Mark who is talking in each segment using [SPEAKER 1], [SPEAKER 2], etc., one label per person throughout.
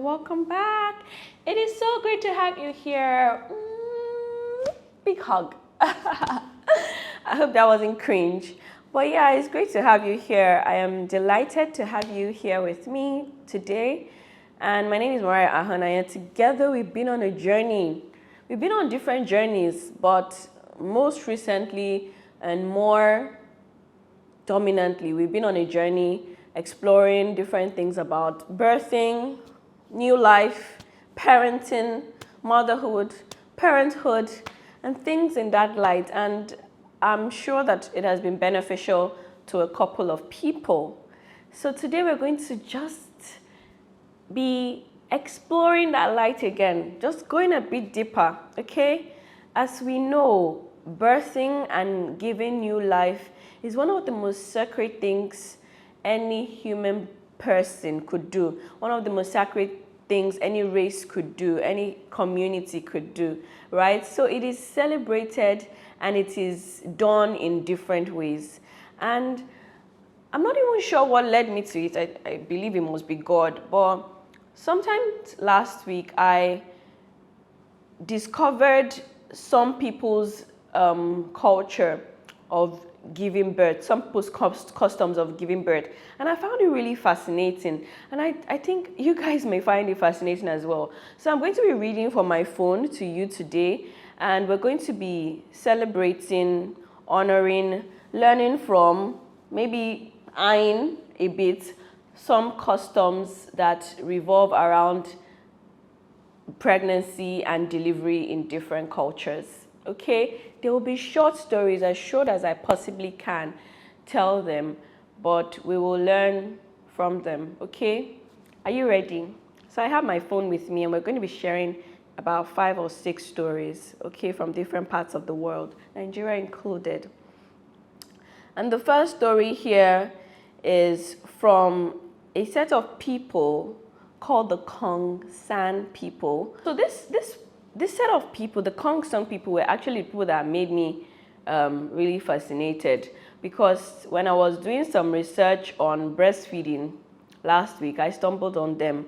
[SPEAKER 1] welcome back. It is so great to have you here. Big hug. I hope that wasn't cringe. But yeah, it's great to have you here. I am delighted to have you here with me today. And my name is Morayo, and together we've been on a journey. We've been on different journeys, but most recently and more dominantly, we've been on a journey exploring different things about birthing, new life, parenting, motherhood, parenthood, and things in that light. And I'm sure that it has been beneficial to a couple of people. So today we're going to just be exploring that light again, just going a bit deeper, okay? As we know, birthing and giving new life is one of the most sacred things any human person could do, one of the most sacred things any race could do, any community could do, right? So it is celebrated and it is done in different ways. And I'm not even sure what led me to it. I believe it must be God. But sometime last week, I discovered some people's culture of giving birth, some people's customs of giving birth. And I found it really fascinating. And I think you guys may find it fascinating as well. So I'm going to be reading from my phone to you today. And we're going to be celebrating, honoring, learning from, maybe eyeing a bit some customs that revolve around pregnancy and delivery in different cultures. Okay, there will be short stories, as short as I possibly can tell them, but we will learn from them. Okay, are you ready? So I have my phone with me and we're going to be sharing about 5 or 6 stories, okay, from different parts of the world, Nigeria included. And the first story here is from a set of people called the Kong San people. So this set of people, the Kong San people, were actually people that made me really fascinated, because when I was doing some research on breastfeeding last week, I stumbled on them.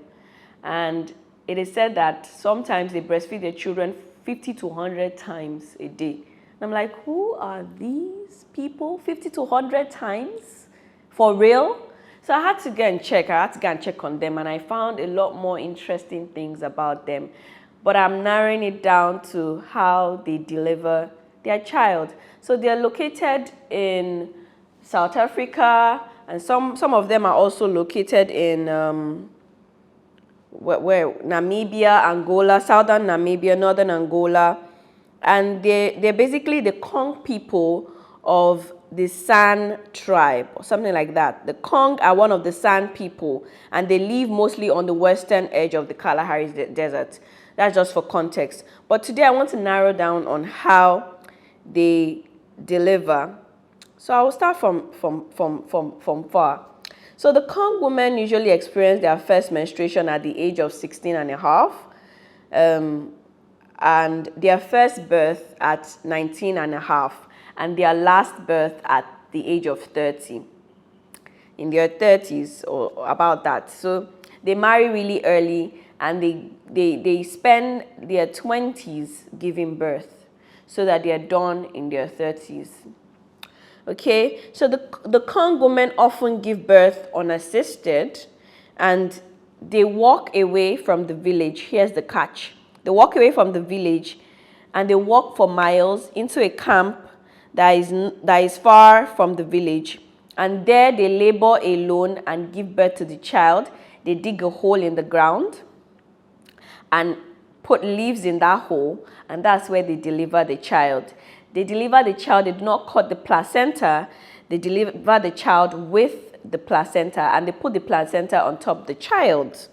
[SPEAKER 1] And it is said that sometimes they breastfeed their children 50 to 100 times a day. And I'm like, who are these people? 50 to 100 times? For real? So I had to go and check. I had to go and check on them, and I found a lot more interesting things about them. But I'm narrowing it down to how they deliver their child. So they're located in South Africa, and some of them are also located in where Namibia, Angola, southern Namibia, northern Angola. And they're basically the Kong people of the San tribe, or something like that. The Kong are one of the San people, and they live mostly on the western edge of the Kalahari Desert. That's just for context. But today I want to narrow down on how they deliver. So I will start from far. So the Kong women usually experience their first menstruation at the age of 16 and a half, and their first birth at 19 and a half, and their last birth at the age of 30, in their 30s or about that. So they marry really early, and they spend their 20s giving birth so that they are done in their 30s. Okay, so the Kong women often give birth unassisted, and they walk away from the village. Here's the catch. They walk away from the village and they walk for miles into a camp that is far from the village. And there they labor alone and give birth to the child. They dig a hole in the ground and put leaves in that hole, and that's where they deliver the child. They deliver the child, they do not cut the placenta, they deliver the child with the placenta, and they put the placenta on top of the child.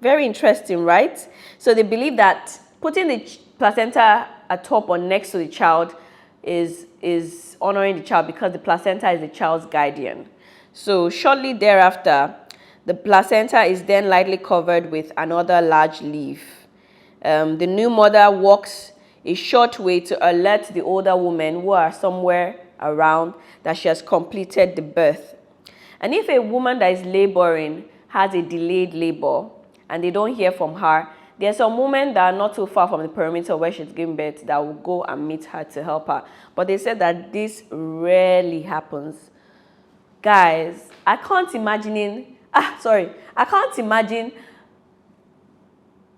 [SPEAKER 1] Very interesting, right? So they believe that putting the placenta atop or next to the child is honoring the child, because the placenta is the child's guardian. So shortly thereafter, the placenta is then lightly covered with another large leaf. The new mother walks a short way to alert the older women who are somewhere around that she has completed the birth. And if a woman that is laboring has a delayed labor and they don't hear from her, there's some women that are not too far from the perimeter where she's giving birth that will go and meet her to help her. But they said that this rarely happens. Guys, I can't imagine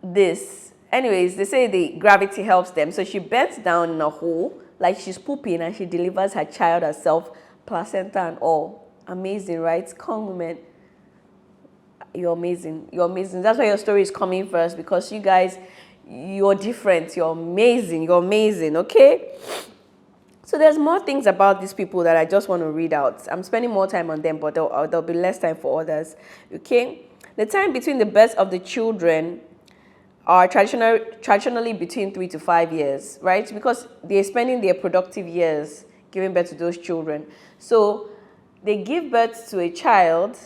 [SPEAKER 1] this. Anyways, they say the gravity helps them. So she bends down in a hole like she's pooping and she delivers her child herself, placenta and all. Amazing, right? Come, women. You're amazing. You're amazing. That's why your story is coming first, because you guys, you're different. You're amazing. You're amazing, okay? So there's more things about these people that I just want to read out. I'm spending more time on them, but there'll be less time for others, okay? The time between the birth of the children are traditionally between 3 to 5 years, right? Because they're spending their productive years giving birth to those children. So they give birth to a child,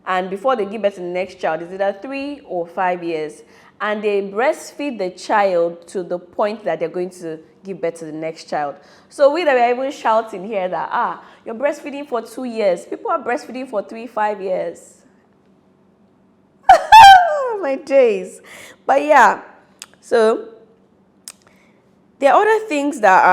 [SPEAKER 1] and before they give birth to the next child, it's either 3 or 5 years. And they breastfeed the child to the point that they're going to give birth to the next child. So we are even shouting here that, you're breastfeeding for 2 years. People are breastfeeding for 3, 5 years. My days. But yeah, so there are other things that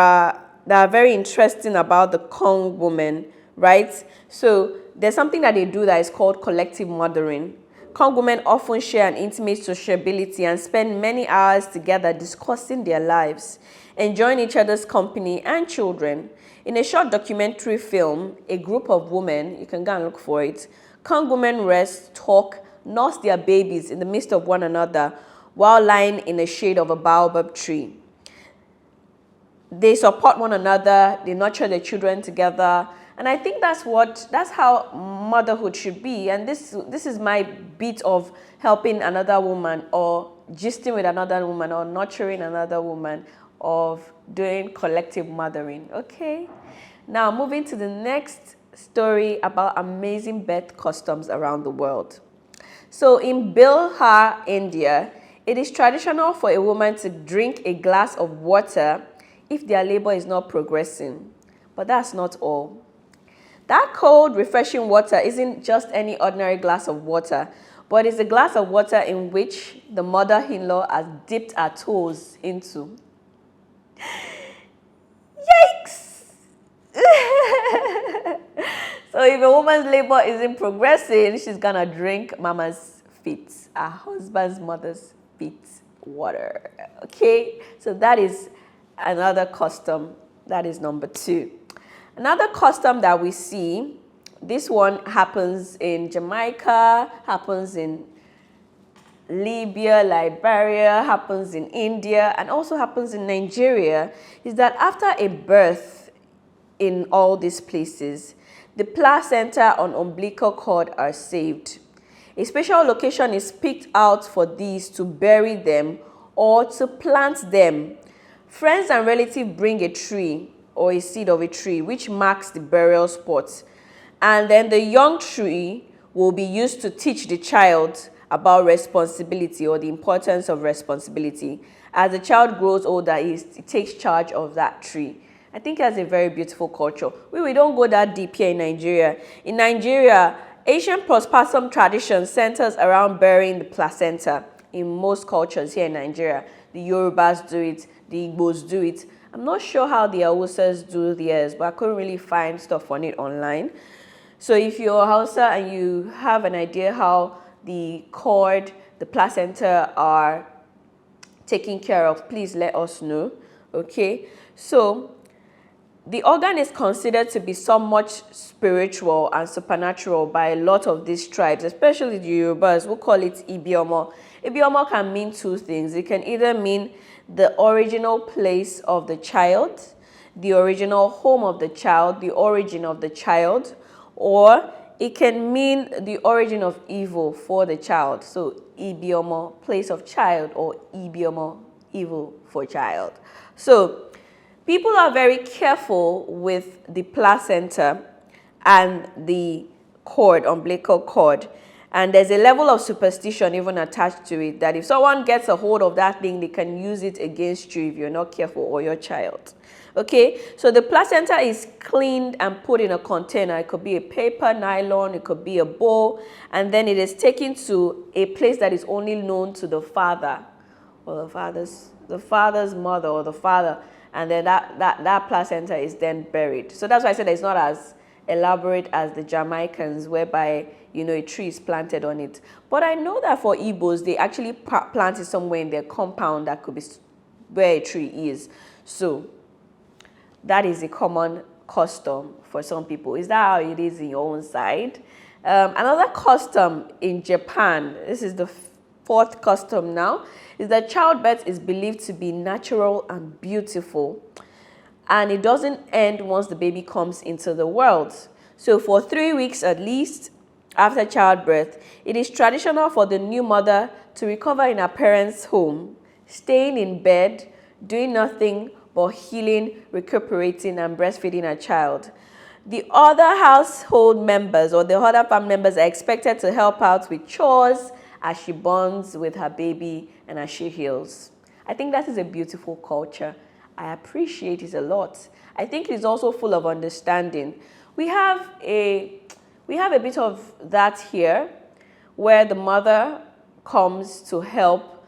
[SPEAKER 1] are very interesting about the Kong woman, right? So there's something that they do that is called collective mothering. Kong women often share an intimate sociability and spend many hours together discussing their lives, enjoying each other's company and children. In a short documentary film, a group of women, you can go and look for it, Kong women rest, talk, nurse their babies in the midst of one another while lying in the shade of a baobab tree. They support one another, they nurture their children together, and I think that's how motherhood should be. And this is my bit of helping another woman, or gisting with another woman, or nurturing another woman, of doing collective mothering. Okay, now moving to the next story about amazing birth customs around the world. So in Bihar, India, it is traditional for a woman to drink a glass of water if their labor is not progressing. But that's not all. That cold, refreshing water isn't just any ordinary glass of water, but it's a glass of water in which the mother-in-law has dipped her toes into. Yikes! So if a woman's labor isn't progressing, she's gonna drink mama's feet, her husband's mother's feet water. Okay, so that is another custom. That is number 2. Another custom that we see, this one happens in Jamaica, happens in Libya, Liberia, happens in India, and also happens in Nigeria, is that after a birth in all these places, the placenta and umbilical cord are saved. A special location is picked out for these to bury them or to plant them. Friends and relatives bring a tree or a seed of a tree, which marks the burial spot. And then the young tree will be used to teach the child about responsibility, or the importance of responsibility. As the child grows older, he takes charge of that tree. I think that's a very beautiful culture. We don't go that deep here in Nigeria. In Nigeria, Asian postpartum tradition centers around burying the placenta in most cultures here in Nigeria. The Yorubas do it, the Igbos do it. I'm not sure how the Hausas do theirs, but I couldn't really find stuff on it online. So if you're a Hausa and you have an idea how the cord, the placenta are taken care of, please let us know, okay? So the organ is considered to be somewhat spiritual and supernatural by a lot of these tribes, especially the Yorubas, who call it Ibiomo. Ibiomo can mean 2 things. It can either mean the original place of the child, the original home of the child, the origin of the child, or it can mean the origin of evil for the child. So Ibiomo, place of child, or Ibiomo, evil for child. So people are very careful with the placenta and the cord, umbilical cord. And there's a level of superstition even attached to it, that if someone gets a hold of that thing, they can use it against you if you're not careful, or your child. Okay, so the placenta is cleaned and put in a container. It could be a paper, nylon, it could be a bowl, and then it is taken to a place that is only known to the father, or the father's mother, or the father, and then that placenta is then buried. So that's why I said it's not as elaborate as the Jamaicans, whereby, you know, a tree is planted on it. But I know that for Igbos, they actually plant it somewhere in their compound that could be where a tree is. So that is a common custom for some people. Is that how it is in your own side? Another custom in Japan, this is the fourth custom now, is that childbirth is believed to be natural and beautiful, and it doesn't end once the baby comes into the world. So for 3 weeks at least after childbirth, it is traditional for the new mother to recover in her parents' home, staying in bed, doing nothing but healing, recuperating, and breastfeeding her child. The other household members, or the other family members, are expected to help out with chores as she bonds with her baby and as she heals. I think that is a beautiful culture. I appreciate it a lot. I think it is also full of understanding. We have a bit of that here, where the mother comes to help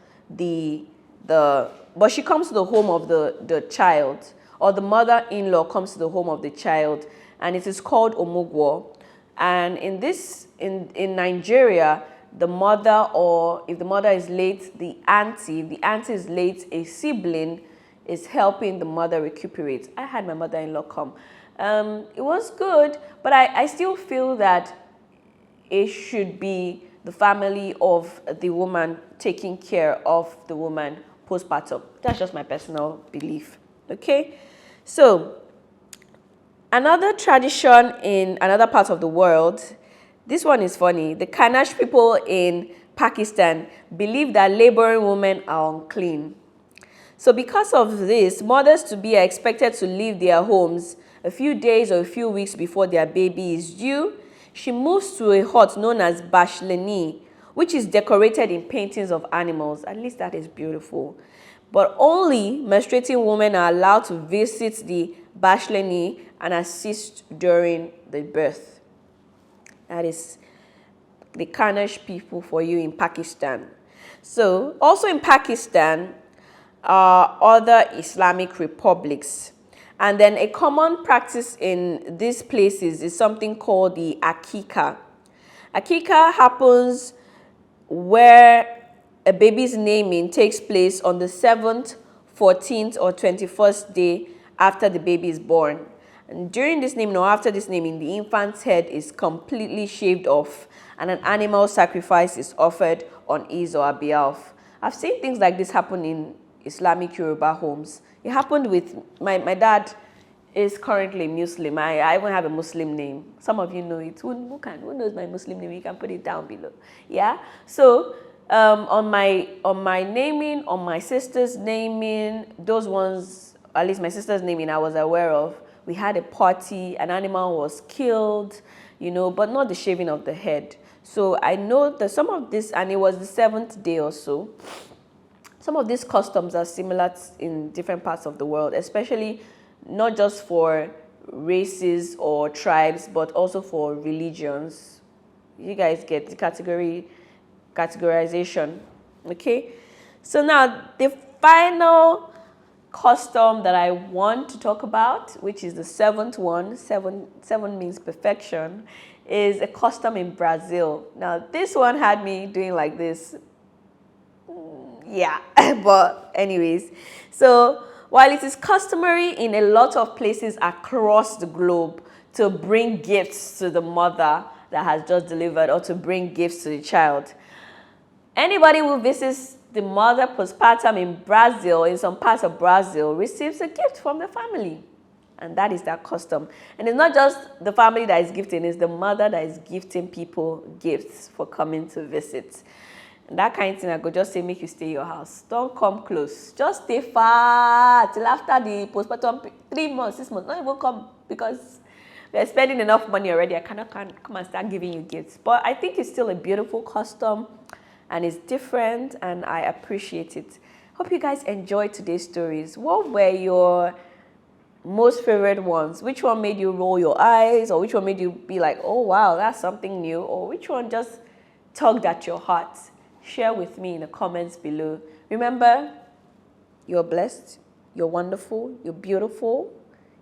[SPEAKER 1] but she comes to the home of the child, or the mother-in-law comes to the home of the child, and it is called omugwo. And in Nigeria, the mother, or if the mother is late, the auntie, if the auntie is late, a sibling is helping the mother recuperate. I had my mother-in-law come. It was good, but I still feel that it should be the family of the woman taking care of the woman postpartum. That's just my personal belief. Okay, so another tradition in another part of the world, this one is funny. The Kanash people in Pakistan believe that laboring women are unclean. So because of this, mothers-to-be are expected to leave their homes a few days or a few weeks before their baby is due. She moves to a hut known as Bashleni, which is decorated in paintings of animals. At least that is beautiful. But only menstruating women are allowed to visit the Bashleni and assist during the birth. That is the Kanash people for you in Pakistan. So also in Pakistan are other Islamic republics. And then a common practice in these places is something called the Akika. Akika happens where a baby's naming takes place on the 7th, 14th, or 21st day after the baby is born. And during this naming, or after this naming, the infant's head is completely shaved off and an animal sacrifice is offered on his or her behalf. I've seen things like this happen in Islamic Yoruba homes. It happened with my dad is currently Muslim. I even have a Muslim name. Some of you know it. Who knows my Muslim name? You can put it down below. Yeah. So on my naming, on my sister's naming, those ones, at least my sister's naming, I was aware of. We had a party. An animal was killed, you know, but not the shaving of the head. So I know that some of this, and it was the 7th day or so. Some of these customs are similar in different parts of the world, especially not just for races or tribes, but also for religions. You guys get the categorization, okay? So now the final custom that I want to talk about, which is the 7th one, seven means perfection, is a custom in Brazil. Now this one had me doing like this. Yeah, but anyways, so while it is customary in a lot of places across the globe to bring gifts to the mother that has just delivered, or to bring gifts to the child, anybody who visits the mother postpartum in Brazil, in some parts of Brazil, receives a gift from the family. And that is their custom. And it's not just the family that is gifting, it's the mother that is gifting people gifts for coming to visit. And that kind of thing, I could just say, make you stay in your house. Don't come close. Just stay far till after the postpartum, 3 months, 6 months. Don't even come, because we're spending enough money already. I cannot come and start giving you gifts. But I think it's still a beautiful custom and it's different and I appreciate it. Hope you guys enjoyed today's stories. What were your most favorite ones? Which one made you roll your eyes, or which one made you be like, oh wow, that's something new, or which one just tugged at your heart? Share with me in the comments below. Remember, you're blessed, you're wonderful, you're beautiful,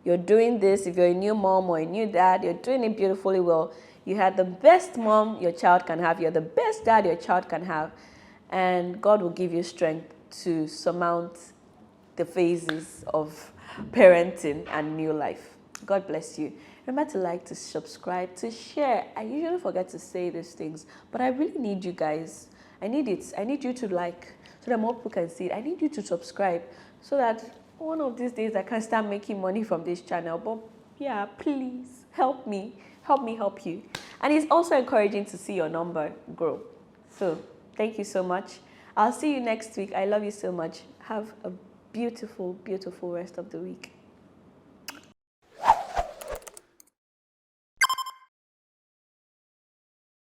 [SPEAKER 1] you're doing this. If you're a new mom or a new dad, you're doing it beautifully well. You had the best mom your child can have, you're the best dad your child can have, and God will give you strength to surmount the phases of parenting and new life. God bless you. Remember to like, to subscribe, to share. I usually forget to say these things, but I really need you guys. I need it. I need you to like, so that more people can see it. I need you to subscribe so that one of these days I can start making money from this channel. But yeah, please help me. Help me help you. And it's also encouraging to see your number grow. So thank you so much. I'll see you next week. I love you so much. Have a beautiful, beautiful rest of the week.